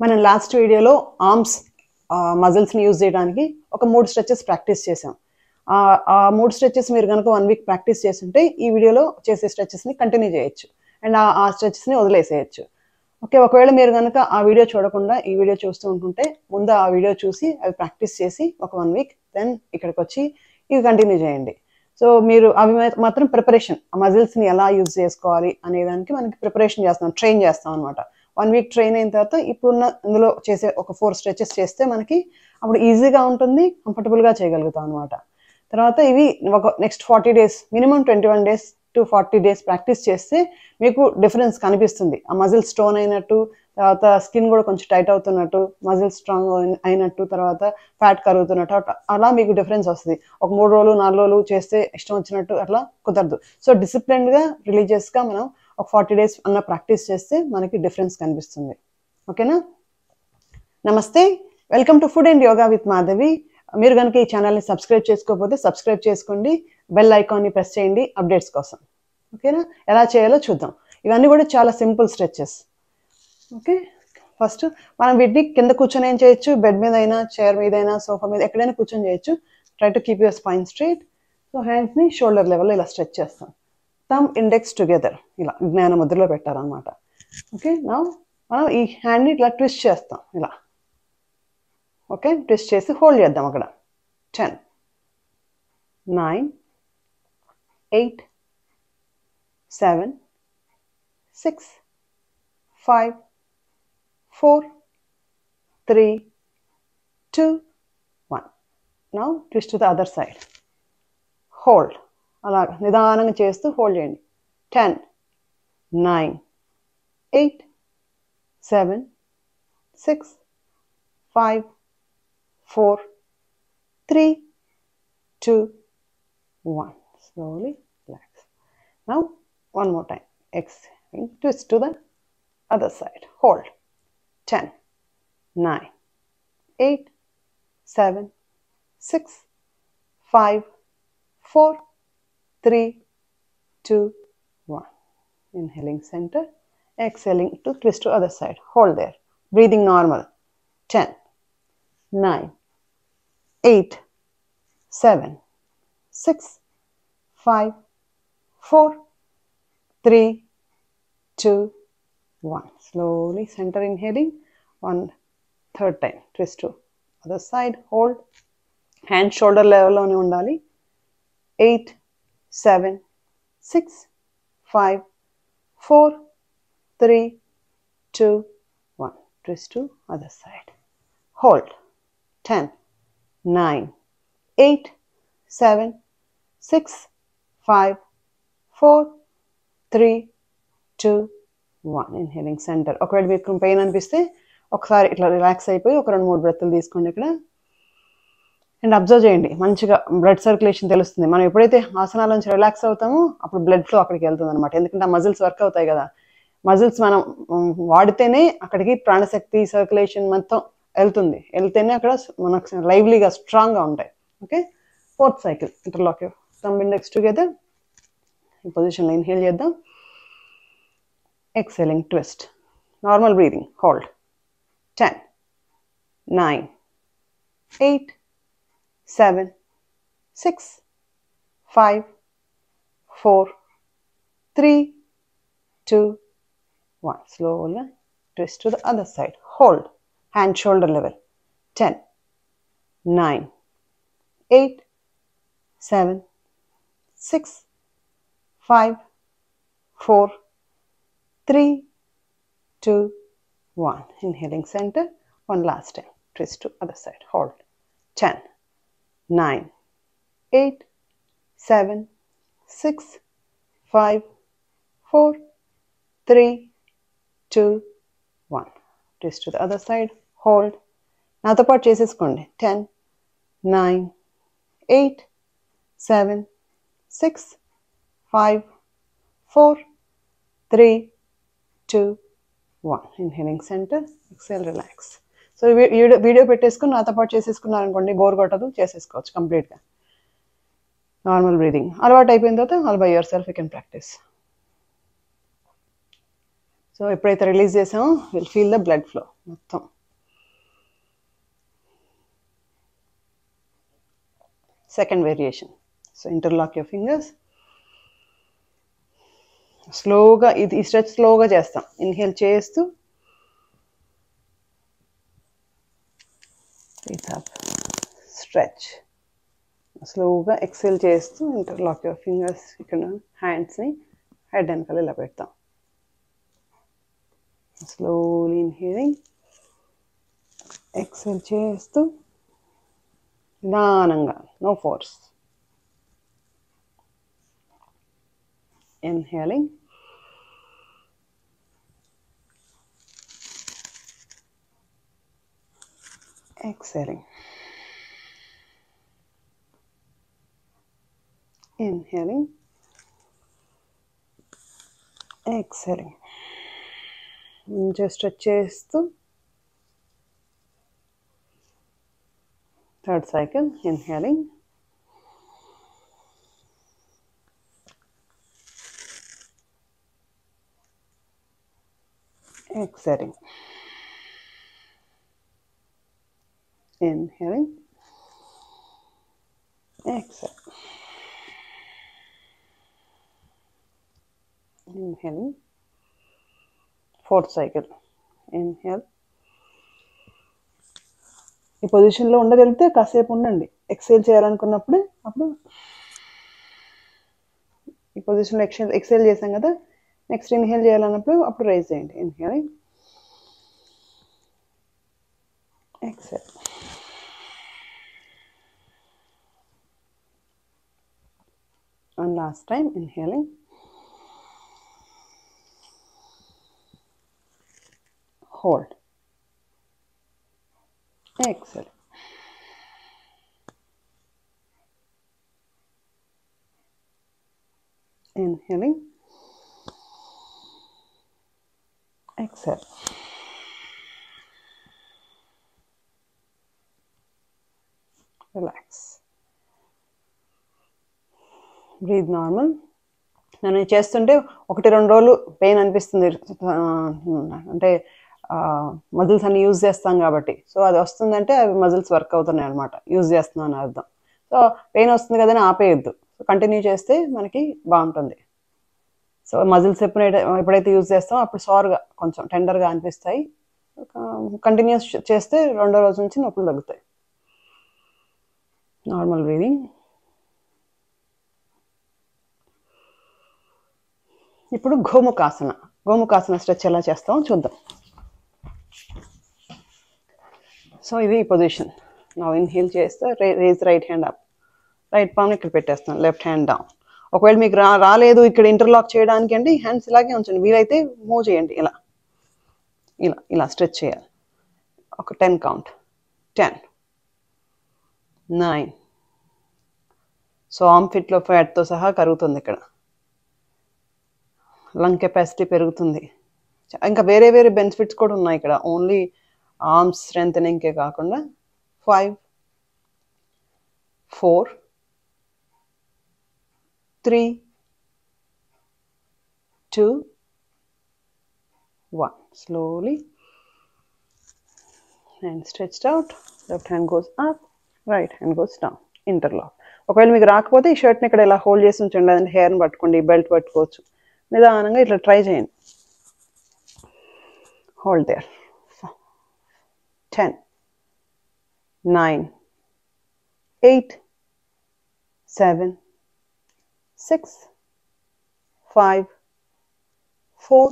మనం లాస్ట్ వీడియోలో arms మజిల్స్ని use చేయడానికి ఒక 3 స్ట్రెచెస్ ప్రాక్టీస్ చేసాం. ఆ 3 స్ట్రెచెస్ మీరు కనుక 1 వీక్ ప్రాక్టీస్ చేస్తుంటే ఈ వీడియోలో చేసే స్ట్రెచెస్ని కంటిన్యూ చేయొచ్చు అండ్ ఆ స్ట్రెచెస్ని వదిలేసేయచ్చు. ఓకే, ఒకవేళ మీరు కనుక ఆ వీడియో చూడకుండా ఈ వీడియో చూస్తూ ఉంటుంటే ముందు ఆ వీడియో చూసి అవి ప్రాక్టీస్ చేసి ఒక 1 వీక్ దెన్ ఇక్కడికి వచ్చి ఇవి కంటిన్యూ చేయండి. సో మీరు అవి మాత్రం ప్రిపరేషన్, ఆ మజిల్స్ని ఎలా యూజ్ చేసుకోవాలి అనే దానికి మనకి ప్రిపరేషన్ చేస్తాం, ట్రైన్ చేస్తాం అనమాట. 1 వీక్ ట్రైన్ అయిన తర్వాత ఇప్పుడున్న ఇందులో చేసే ఒక 4 స్ట్రెచెస్ చేస్తే మనకి అప్పుడు ఈజీగా ఉంటుంది, కంఫర్టబుల్గా చేయగలుగుతాం అనమాట. తర్వాత ఇవి ఒక next 40 days, minimum 21 days to 40 days practice చేస్తే మీకు డిఫరెన్స్ కనిపిస్తుంది. ఆ మజిల్ స్టోన్ అయినట్టు, తర్వాత స్కిన్ కూడా కొంచెం టైట్ అవుతున్నట్టు, మజిల్ స్ట్రాంగ్ అయినట్టు, తర్వాత ఫ్యాట్ కరుగుతున్నట్టు, అలా మీకు డిఫరెన్స్ వస్తుంది. ఒక 3 రోజులు 4 రోజులు చేస్తే ఇష్టం వచ్చినట్టు అట్లా కుదరదు. సో డిసిప్లిన్డ్గా రిలీజియస్గా మనం ఒక 40 days అన్న ప్రాక్టీస్ చేస్తే మనకి డిఫరెన్స్ కనిపిస్తుంది. ఓకేనా? నమస్తే, welcome to food and yoga with Madhavi. మీరు కనుక ఈ ఛానల్ని సబ్స్క్రైబ్ చేసుకోకపోతే సబ్స్క్రైబ్ చేసుకోండి, బెల్ ఐకాన్ని ప్రెస్ చేయండి అప్డేట్స్ కోసం. ఓకేనా? ఎలా చేయాలో చూద్దాం. ఇవన్నీ కూడా చాలా సింపుల్ స్ట్రెచెస్. ఓకే, ఫస్ట్ మనం వీటిని కింద కూర్చొని ఏం చేయొచ్చు, బెడ్ మీద అయినా, చైర్ మీద అయినా, సోఫా మీద ఎక్కడైనా కూర్చొని చేయొచ్చు. Try to keep your spine straight. So హ్యాండ్స్ని షోల్డర్ లెవెల్లో ఇలా స్ట్రెచ్ చేస్తాం. థంబ్ ఇండెక్స్ టుగెదర్ ఇలా జ్ఞాన ముద్రలో పెట్టారనమాట. ఓకే, నౌ మనం ఈ హ్యాండ్ని ఇట్లా ట్విస్ట్ చేస్తాం ఇలా. ఓకే, ట్విస్ట్ చేసి హోల్డ్ చేద్దాం అక్కడ. 10, 9, 8, 7, 6, 5, 4, 3, 2, 1. Now twist to the other side. Hold. అలా నిదానంగా చేస్తూ హోల్డ్ చేయండి. 10, 9, 8, 7, 6, 5, 4, 3, 2, 1. Slowly relax. Now one more time. Exhale. Twist to the other side. Hold. 10, 9, 8, 7, 6, 5, 4, 3, 2, 1. Inhaling center. Exhaling to twist to other side. Hold there. Breathing normal. 10, 9, 8, 7, 6, 5, 4, 3, 2, 1. Slowly center inhaling. 1 third time. Twist to other side. Hold. Hand shoulder level lone undali. 8, 7, 6, 5, 4, 3, 2, 1. Twist to other side. Hold. 10, 9, 8, 7, 6, 5, 4, 3, 2, 1. Inhaling center. ఒకవేళ మీకు pain అనిపిస్తే ఒకసారి ఇట్లా relax అయిపోయి ఒక 2-3 బ్రెత్తులు తీసుకోండి ఇక్కడ. And observe చేయండి, మంచిగా బ్లడ్ సర్క్యులేషన్ తెలుస్తుంది. మనం ఎప్పుడైతే ఆసనాల నుంచి రిలాక్స్ అవుతామో అప్పుడు బ్లడ్ ఫ్లో అక్కడికి వెళ్తుంది అనమాట. ఎందుకంటే ఆ మజిల్స్ వర్క్ అవుతాయి కదా. మజిల్స్ మనం వాడితేనే అక్కడికి ప్రాణశక్తి, సర్క్యులేషన్ మొత్తం వెళ్తేనే అక్కడ మనకు లైవ్లీగా స్ట్రాంగ్గా ఉంటాయి. Okay, 4th cycle. Interlock your thumb index together. ఈ పొజిషన్లో ఇన్హేల్ చేద్దాం. Excelling twist. Normal breathing. Hold. 10, 9, 8, 7, 6, 5, 4, 3, 2, 1. Slowly twist to the other side. Hold. Hand shoulder level. 10, 9, 8, 7, 6, 5, 4, 3, 2, 1. Inhaling center. One last time. Twist to other side. Hold. 10, 9, 8, 7, 6, 5, 4, 3, 2, 1. Twist to the other side. Hold. నాతో పాటు చేసేసుకోండి. 10, 9, 8, 7, 6, 5, 4, 3, 2, 1. Inhaling center. Exhale, relax. So video పెట్టేసుకుని నాతో పాటు చేసేసుకున్నారనుకోండి, bore కొట్టదు, చేసేసుకోవచ్చు కంప్లీట్గా. Normal breathing అలవాటు అయిపోయిన తర్వాత all by yourself you can practise. So ఎప్పుడైతే రిలీజ్ చేసామో will feel the blood flow మొత్తం. Second variation. So interlock your fingers. స్లోగా ఈ స్ట్రెచ్ స్లోగా చేస్తాం. ఇన్హేల్ చేస్తూ స్ట్రెచ్, స్లోగా ఎక్సేల్ చేస్తూ ఇంటర్లాక్ యువర్ ఫింగర్స్. ఇక్కడ హ్యాండ్స్ని హెడ్ వెనకాల ఇలా పెడతాం. స్లోలీ ఇన్హేలింగ్, ఎక్సేల్ చేస్తూ నిదానంగా, no force. Inhaling, exhaling, inhaling, exhaling. Just stretch చేస్తూ third cycle. Inhaling, exhaling. Inhaling, exhale. Inhaling, fourth cycle. Inhale. ఈ పొజిషన్లో ఉండగలిగితే కాసేపు ఉండండి. ఎక్సేల్ చేయాలనుకున్నప్పుడు అప్పుడు ఈ పొజిషన్లో ఎక్సేల్ చేసాం కదా, నెక్స్ట్ ఇన్హేల్ చేయాలన్నప్పుడు అప్పుడు రైజ్ చేయండి. Inhaling, exhale. And last time, inhaling, hold, exhale. Inhaling, exhale. Relax. Breathe normal. నేను చేస్తుంటే 1-2 రోజులు పెయిన్ అనిపిస్తుంది, అంటే మజిల్స్ అన్ని యూజ్ చేస్తాం కాబట్టి. సో అది వస్తుందంటే అవి మజిల్స్ వర్క్ అవుతున్నాయి అనమాట, యూజ్ చేస్తున్నాం అని అర్థం. సో పెయిన్ వస్తుంది కదని ఆపేయద్దు, సో కంటిన్యూ చేస్తే మనకి బాగుంటుంది. సో మజిల్స్ ఎప్పుడైతే యూజ్ చేస్తామో అప్పుడు సార్గా కొంచెం టెండర్గా అనిపిస్తాయి. కంటిన్యూస్ చేస్తే 2వ రోజు నుంచి నొప్పులు తగ్గుతాయి. Normal breathing. ఇప్పుడు గోముఖాసన. గోముఖాసన స్ట్రెచ్ ఎలా చేస్తామో చూద్దాం. సో ఇది ఈ పొజిషన్. నా ఇన్హేల్ చేస్తే raise right hand up, right palm ఇక్కడ పెట్టేస్తాను, లెఫ్ట్ హ్యాండ్ డౌన్. ఒకవేళ మీకు రాలేదు ఇక్కడ ఇంటర్లాక్ చేయడానికి అంటే హ్యాండ్స్ ఇలాగే ఉంచండి, వీలైతే మూవ్ చేయండి. ఇలా ఇలా ఇలా స్ట్రెచ్ చేయాలి. ఒక 10 కౌంట్. 10, 9. సో ఆర్మ్ ఫిట్లో ఫ్యాట్తో సహా కరుగుతుంది ఇక్కడ, లంగ్ కెపాసిటీ పెరుగుతుంది. ఇంకా వేరే వేరే బెనిఫిట్స్ కూడా ఉన్నాయి ఇక్కడ, ఓన్లీ ఆర్మ్స్ స్ట్రెంథనింగ్కే కాకుండా. 5, 4, 3, 2, 1. Slowly. Hand stretched out. Left hand goes up. Right hand goes down. Interlock. ఒకవేళ మీకు రాకపోతే ఈ షర్ట్ని ఇక్కడ ఇలా హోల్డ్ చేసి ఉంచండి, అదంటే హెయిర్ని పట్టుకోండి, బెల్ట్ పట్టుకోవచ్చు. నిదానంగా ఇట్లా ట్రై చేయండి. Hold there. 10, 9, 8, 7, 6, 5, 4,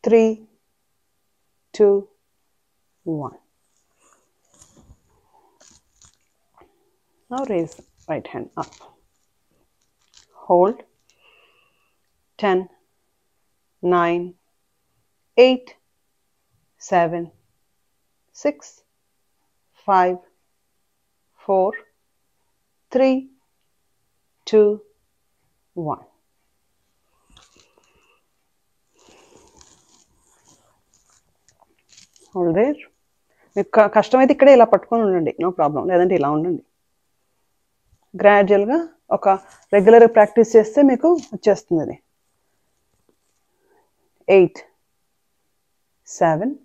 3, 2, 1. Now raise right hand up. Hold. 10, 9, 8, 7, 6, 5, 4, 3, 2, 1. Hold there. మీకు కష్టమైతే ఇక్కడే ఇలా పట్టుకొని ఉండండి, నో ప్రాబ్లం. లేదంటే ఇలా ఉండండి. గ్రాడ్యువల్గా ఒక రెగ్యులర్ ప్రాక్టీస్ చేస్తే మీకు వచ్చేస్తుంది అది. 8, 7,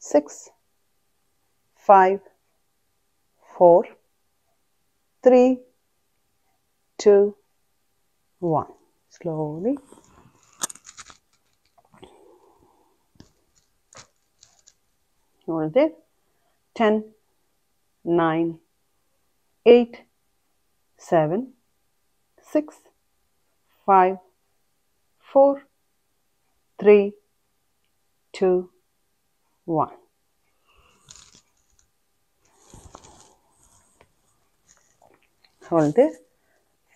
6, 5, 4, 3, 2, 1. Slowly. Hold it. 10, 9, 8, 7, 6, 5, 4, 3, 2, 1. Hold it.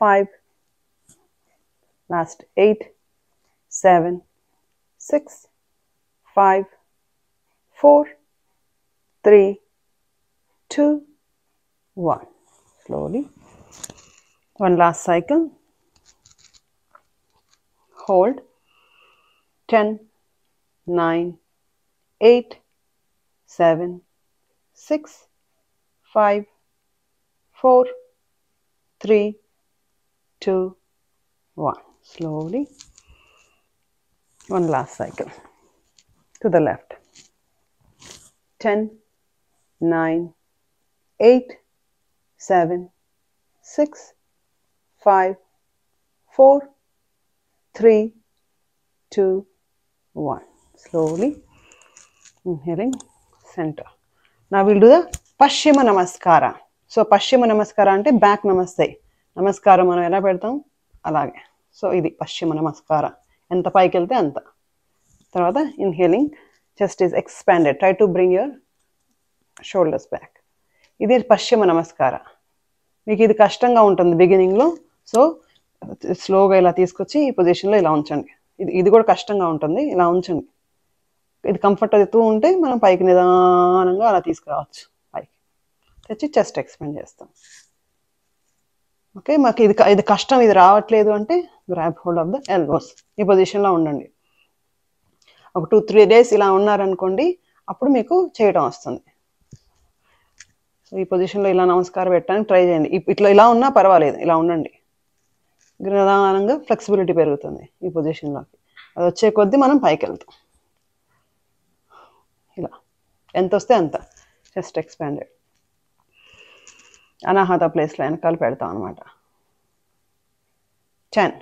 5, last 8, 7, 6, 5, 4, 3, 2, 1. Slowly. One last cycle. Hold. 10, 9, 8, 7, 6, 5, 4, 3, 2, 1. Slowly. One last cycle. To the left. 10, 9, 8, 7, 6, 5, 4, 3, 2, 1. Slowly. Inhaling. Center. Now we'll do the Paschima Namaskara. So Paschima Namaskara ante back namaste. Namaskara మనం ఎలా పెడతాం అలాగే. So ఇది పశ్చిమ నమస్కార. ఎంత పైకి వెళ్తే అంత. తర్వాత inhaling, chest is expanded. Try to bring your shoulders back. ఇది పశ్చిమ నమస్కార. మీకు ఇది కష్టంగా ఉంటుంది బిగినింగ్లో. సో స్లోగా ఇలా తీసుకొచ్చి ఈ పొజిషన్లో ఇలా ఉంచండి. ఇది కూడా కష్టంగా ఉంటుంది. ఇలా ఉంచండి. ఇది కంఫర్ట్ అవుతూ ఉంటే మనం పైకి నిదానంగా అలా తీసుకురావచ్చు. పైకి తెచ్చి చెస్ట్ ఎక్స్పాండ్ చేస్తాం. ఓకే, మాకు ఇది కష్టం, ఇది రావట్లేదు అంటే grab hold of the elbows. ఈ పొజిషన్లో ఉండండి. ఒక 2-3 days ఇలా ఉన్నారనుకోండి, అప్పుడు మీకు చేయటం వస్తుంది. సో ఈ పొజిషన్లో ఇలా నమస్కారం పెట్టడానికి ట్రై చేయండి. ఇలా ఉన్నా పర్వాలేదు, ఇలా ఉండండి. నిదానంగా ఫ్లెక్సిబిలిటీ పెరుగుతుంది ఈ పొజిషన్లోకి. అది వచ్చే కొద్దీ మనం పైకి వెళ్తాం. ఇలా ఎంత వస్తే అంత చెస్ట్ ఎక్స్పాండెడ్. అనాహత ప్లేస్లో వెనకాల పెడతాం అనమాట. 10,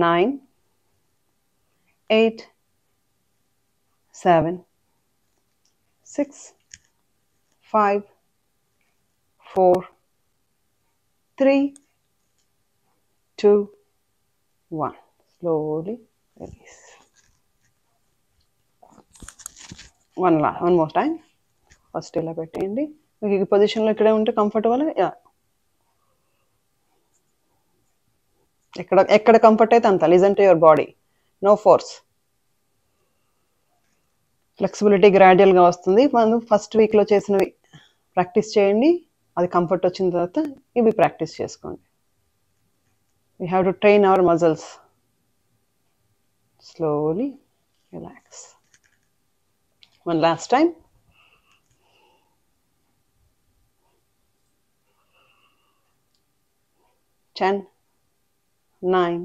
9, 8, 7, 6, 5, 4, 3, 2, 1. Slowly release. One more time. First ఇలా పెట్టేయండి. మీకు ఈ పొజిషన్లో ఇక్కడే ఉంటే కంఫర్టబుల్. ఎక్కడ కంఫర్ట్ అయితే అంత. Listen to your body, no force. Flexibility గ్రాడ్యువల్గా వస్తుంది. మనం ఫస్ట్ వీక్లో చేసినవి ప్రాక్టీస్ చేయండి. అది కంఫర్ట్ వచ్చిన తర్వాత ఇవి ప్రాక్టీస్ చేసుకోండి. We have to train our muscles. Slowly relax. One last time. 10, 9,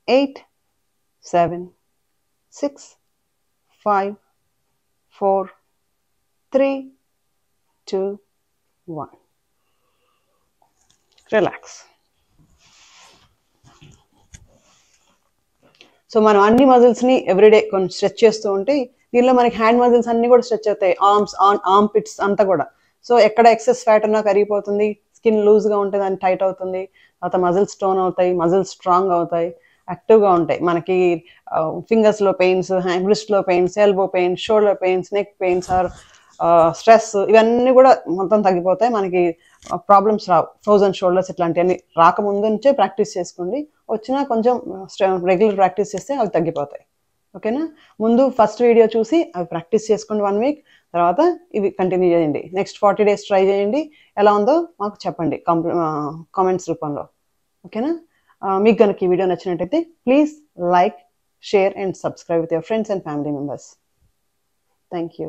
8, 7, 6, 5, 4, 3, 2, 1. Relax. So మనం అన్ని మజిల్స్ని ఎవ్రీడే కొంచెం స్ట్రెచ్ చేస్తూ ఉంటే దీనిలో మనకి హ్యాండ్ మజిల్స్ అన్ని కూడా స్ట్రెచ్ అవుతాయి. ఆర్మ్ పిట్స్ అంతా కూడా. సో ఎక్కడ ఎక్సెస్ ఫ్యాట్ ఉన్నా కరిగిపోతుంది. స్కిన్ లూజ్గా ఉంటే దాన్ని టైట్ అవుతుంది. తర్వాత మజిల్స్ స్టోన్ అవుతాయి, మజిల్స్ స్ట్రాంగ్ అవుతాయి, యాక్టివ్గా ఉంటాయి. మనకి ఫింగర్స్లో పెయిన్స్, రిస్ట్లో pains, elbow pains, shoulder pains, neck pains or stress, ఇవన్నీ కూడా మొత్తం తగ్గిపోతాయి. మనకి ప్రాబ్లమ్స్ రావు. ఫ్రోజన్ షోల్డర్స్ ఇట్లాంటివన్నీ రాకముందు నుంచే ప్రాక్టీస్ చేసుకోండి. వచ్చినా కొంచెం రెగ్యులర్ ప్రాక్టీస్ చేస్తే అవి తగ్గిపోతాయి. ఓకేనా? ముందు ఫస్ట్ వీడియో చూసి అవి ప్రాక్టీస్ చేసుకోండి 1 week. తర్వాత ఇవి కంటిన్యూ చేయండి. నెక్స్ట్ 40 days ట్రై చేయండి. ఎలా ఉందో మాకు చెప్పండి కామెంట్స్ రూపంలో. ఓకేనా? మీకు కనుక ఈ వీడియో నచ్చినట్టయితే please like, share and subscribe with your friends and family members. Thank you.